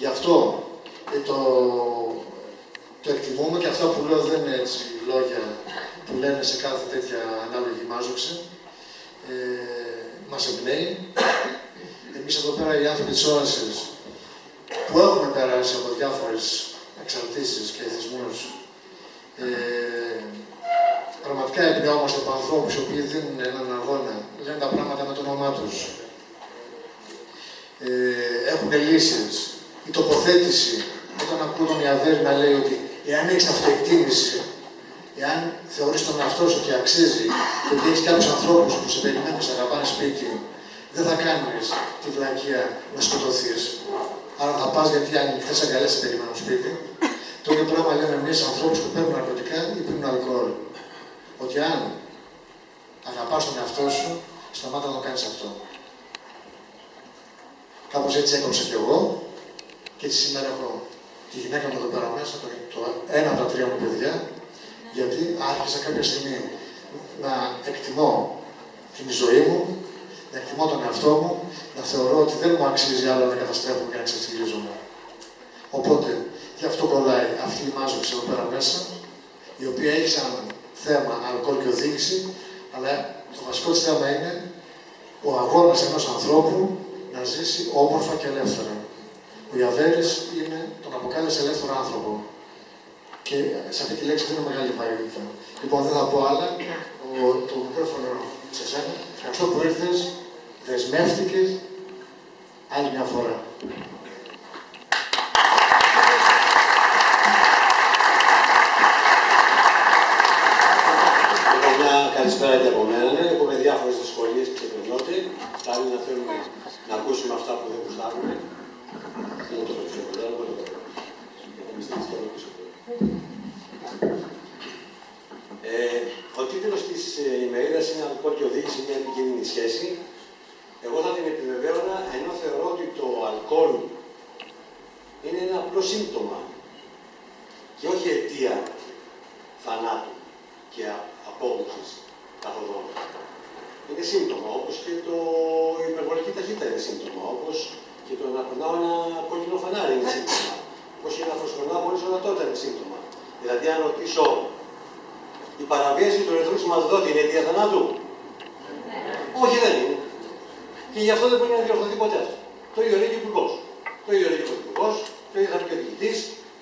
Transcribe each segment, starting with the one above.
Γι' αυτό το εκτιμούμε και αυτά που λέω δεν είναι έτσι λόγια που λένε σε κάθε τέτοια ανάλογη μάζοξη. Μας εμπνέει. Εμείς εδώ πέρα οι άνθρωποι της όρασης που έχουμε περάσει από διάφορες εξαρτήσεις και εθισμούς, πραγματικά εμπνεόμαστε από ανθρώπους οι οποίοι δίνουν έναν αγώνα, λένε τα πράγματα με το όνομά τους. Έχουν λύσεις. Η τοποθέτηση, όταν ακούω τον Ιαβέρη να λέει ότι εάν έχεις αυτοεκτίμηση, εάν θεωρείς τον εαυτό σου ότι αξίζει και ότι έχεις κάποιους ανθρώπους που σε περιμένουν και σε αγαπάνε σπίτι, δεν θα κάνεις τη βλακεία να σκοτωθείς. Άρα θα πας γιατί αν ανοιχτές αγκαλιές σε περιμένουν σπίτι. Το ίδιο πράγμα λέμε εμείς ανθρώπους που παίρνουν ναρκωτικά ή πίνουν αλκοόλ. Ότι αν αγαπάς τον εαυτό σου, σταμάτα να το κάνεις αυτό. Κάπως έτσι έκοψα κι εγώ και έτσι σήμερα έχω τη γυναίκα μου εδώ πέρα μέσα, ένα από τα τρία μου παιδιά, γιατί άρχισα κάποια στιγμή να εκτιμώ την ζωή μου, να εκτιμώ τον εαυτό μου, να θεωρώ ότι δεν μου αξίζει άλλο να καταστρέφω και να ξεφτιλίζομαι. Οπότε, γι' αυτό κολλάει αυτή η μάζοξη εδώ πέρα μέσα, η οποία έχει σαν θέμα αλκοόλ και οδήγηση, αλλά το βασικό της θέμα είναι ο αγώνας ενός ανθρώπου να ζήσει όμορφα και ελεύθερα. Ο Ιαβέρης τον αποκάλεσε ελεύθερο άνθρωπο. Και σε αυτή τη λέξη δίνω μεγάλη βαρύτητα. Λοιπόν, δεν θα πω άλλα. Το μικρόφωνο σε εσένα. Ευχαριστώ που ήρθες, δεσμεύτηκες άλλη μια φορά. Λοιπόν, μια καλησπέρα και από μένα. Έχουμε διάφορες δυσκολίες και ξεπερνώνται. Φτάνει να θέλουμε να ακούσουμε αυτά που δεν γουστάρουμε. Δεν το περισσότερο, δεν το Ο τίτλος της ημερίδας είναι «Αλκοόλ και οδήγηση, μια επικίνδυνη σχέση». Εγώ θα την επιβεβαίωνα, ενώ θεωρώ ότι το αλκοόλ είναι ένα απλό σύμπτωμα και όχι αιτία θανάτου και απόγνωσης καθοδόν. Είναι σύμπτωμα, όπως και η υπερβολική ταχύτητα είναι σύμπτωμα, όπως και το να περνάω ένα κόκκινο φανάρι είναι σύμπτωμα, όπως και να προσπερνάω χωρίς ορατότητα είναι σύμπτωμα. Δηλαδή, αν ρωτήσω, η παραβίαση του ερυθρού σηματοδότη είναι αιτία θανάτου? Όχι, δεν είναι. Και γι' αυτό δεν μπορεί να διορθωθεί ποτέ αυτό. Το ίδιο λέει και ο υπουργός. Το ίδιο λέει και ο πρωθυπουργός, το ίδιο θα πει και ο διοικητής,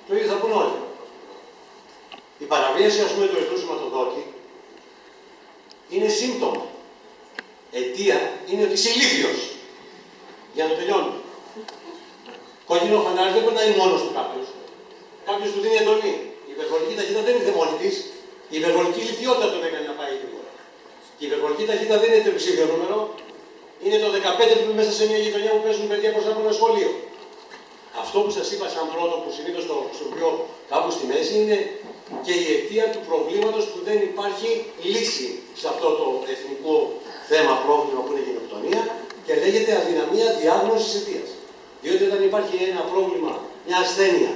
το ίδιο θα πούν όλοι. Η παραβίαση, ας πούμε, του ερυθρού σηματοδότη είναι σύμπτωμα. Αιτία είναι ότι είσαι ηλίθιος. Για να τελειώνω. Κόκκινο φανάρι δεν περνάει μόνος του κάποιος. Κάποιος του δίνει εντολή. Η υπερβολική ταχύτητα δεν ήρθε μόνη της. Η υπερβολική ηλικιότητα τον έκανε να πάει γρήγορα. Και η υπερβολική ταχύτητα δεν είναι τριψήφιο νούμερο. Είναι το 15 που μέσα σε μια γειτονιά που παίζουν παιδιά μπροστά από ένα σχολείο. Αυτό που σας είπα σαν πρώτο, που συνήθως το χρησιμοποιώ κάπου στη μέση, είναι και η αιτία του προβλήματος που δεν υπάρχει λύση σε αυτό το εθνικό θέμα πρόβλημα που είναι η γενοκτονία και λέγεται αδυναμία διάγνωσης αιτίας. Διότι όταν υπάρχει ένα πρόβλημα, μια ασθένεια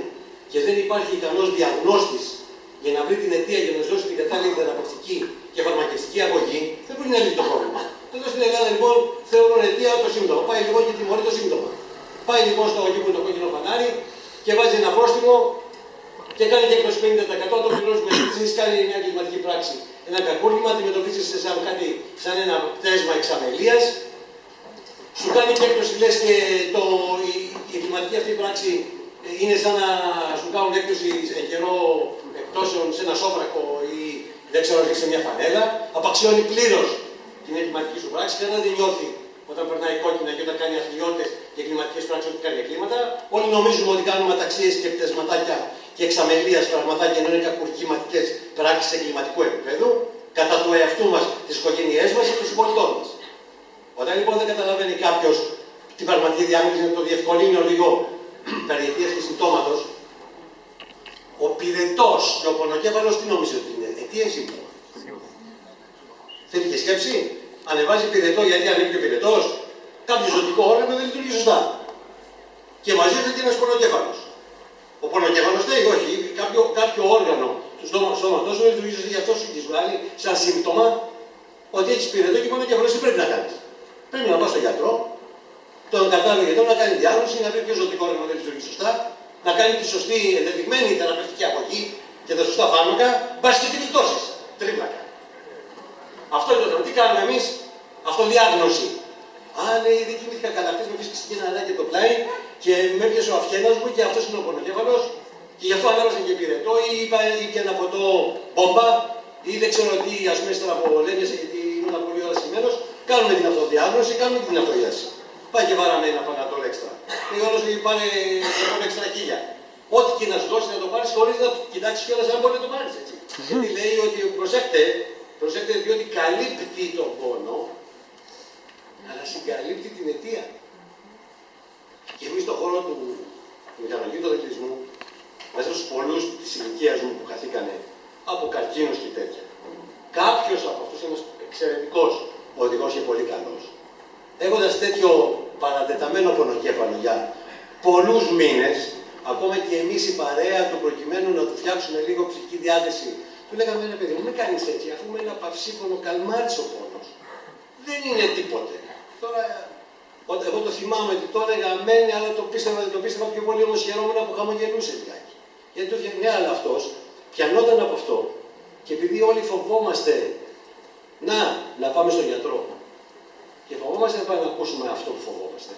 και δεν υπάρχει ικανός διαγνώστης για να βρει την αιτία για να σου δώσει την κατάλληλη θεραπευτική και φαρμακευτική αγωγή, δεν μπορεί να λύσει το πρόβλημα. Εδώ στην Ελλάδα λοιπόν θεωρούν αιτία το σύμπτωμα. Πάει λοιπόν και τιμωρεί το σύμπτωμα. Πάει λοιπόν στο εκεί που είναι το κόκκινο φανάρι και βάζει ένα πρόστιμο και κάνει και 50%. Το πληρώνει με εσύ, κάνει μια εγκληματική πράξη. Ένα κακούργημα, αντιμετωπίζεσαι σαν κάτι, σαν ένα πτέσμα εξαμελίας. Σου κάνει και έκπτωση, λες και η εγκληματική αυτή πράξη είναι σαν να σου κάνουν έκπτωση σε καιρό εκτόσεων σε ένα σόβρακο ή δεν ξέρω αν σε μια φανέλα. Απαξιώνει πλήρως την εγκληματική σου πράξη. Κανένα δεν νιώθει όταν περνάει κόκκινα και όταν κάνει αθλειότητες και εγκληματικές πράξεις ότι κάνει εγκλήματα. Όλοι νομίζουμε ότι κάνουμε αταξίες και πτεσματάκια και εξαμελίας πραγματάκια ενώ είναι κακουργηματικές πράξεις εγκληματικού επίπεδου κατά του εαυτού μας, τις οικογένειές μας και των συμπολιτών μας. Όταν λοιπόν δεν καταλαβαίνει κάποιος την πραγματική διάγνωση, να το διευκολύνει λίγο περιαιτίας και συμπτώματος, ο πυρετός και ο πονοκέφαλος τι νόμιζε ότι είναι, αιτία ή σύμπτωμα? Θέλει και σκέψη, ανεβάζει πυρετό γιατί ανέβει και πυρετός, κάποιο ζωτικό όργανο δεν λειτουργεί σωστά. Και μαζί του και ένας πονοκέφαλος. Ο πονοκέφαλος θέλει, όχι, κάποιο όργανο του σώματός δεν λειτουργεί σωστά, γι' αυτό σου έχει βγάλει σαν σύμπτωμα ότι έχεις πυρετό και πονοκέφαλος. Τι πρέπει να κάνεις? Πρέπει να πας στον γιατρό, τον κατάλληλο γιατρό να κάνει διάγνωση, να βρει ποιο ζωτικό όργανο δεν λειτουργεί σωστά, να κάνει τη σωστή ενδεδειγμένη θεραπευτική αγωγή και τα σωστά φάρμακα, μπας και τη γλιτώσει. Τρίβλακα. Αυτό είναι το θέμα. Τι κάνουμε εμεί, αυτοδιάγνωση. Λέει, δεν κοιμήθηκα καλά. Χθες με φύσκησε και ένα ανάγκη το πλάι και με έπιασε ο αυχένας μου και αυτός είναι ο πονοκέφαλος και γι' αυτό ανέβασα και πυρετό ή και ένα ποτό μπόμπα ή δεν ξέρω τι, ας πούμε, ύστερα από λέμιασε γιατί ήμουν πολύ ώρα σημαίνος. Κάνουμε την αυτοδιάγνωση, κάνουμε την αυτοίαση. Πάει και βάραμε ένα πανατόλ έξτρα. Και όλος λέει πάρε έξτρα 1000. Ό,τι και να σου δώσει να το πάρεις χωρίς να κοιτάξεις κιόλας αν μπορεί να το πάρεις έτσι. Γιατί λέει ότι προσέχτε διότι καλύπτει τον πόνο, αλλά συγκαλύπτει την αιτία. Και εμείς στον χώρο του μηχανολογικού δακτυλισμού, μέσα στους πολλούς της ηλικίας μου που χαθήκανε από καρκίνους και τέτοια, κάποιος από αυτούς ένας εξαιρετικός οδηγός και πολύ καλός, έχοντας τέτοιο παρατεταμένο πονοκέφαλο για πολλούς μήνες, ακόμα και εμείς η παρέα του προκειμένου να του φτιάξουμε λίγο ψυχική διάθεση, του λέγαμε ένα παιδί μου, μην κάνεις έτσι, αφού με ένα παυσίπονο καλμάρεις ο πόνος. Δεν είναι τίποτε. Τώρα, εγώ το θυμάμαι ότι το έλεγα μένει, αλλά το πίστευα πιο πολύ, όμως χαιρόμουν που χαμογελούσε λιγάκι. Γιατί το ναι, αλλά αυτός πιανόταν από αυτό και επειδή όλοι φοβόμαστε να πάμε στον γιατρό και φοβόμαστε να πάμε να ακούσουμε αυτό που φοβόμαστε,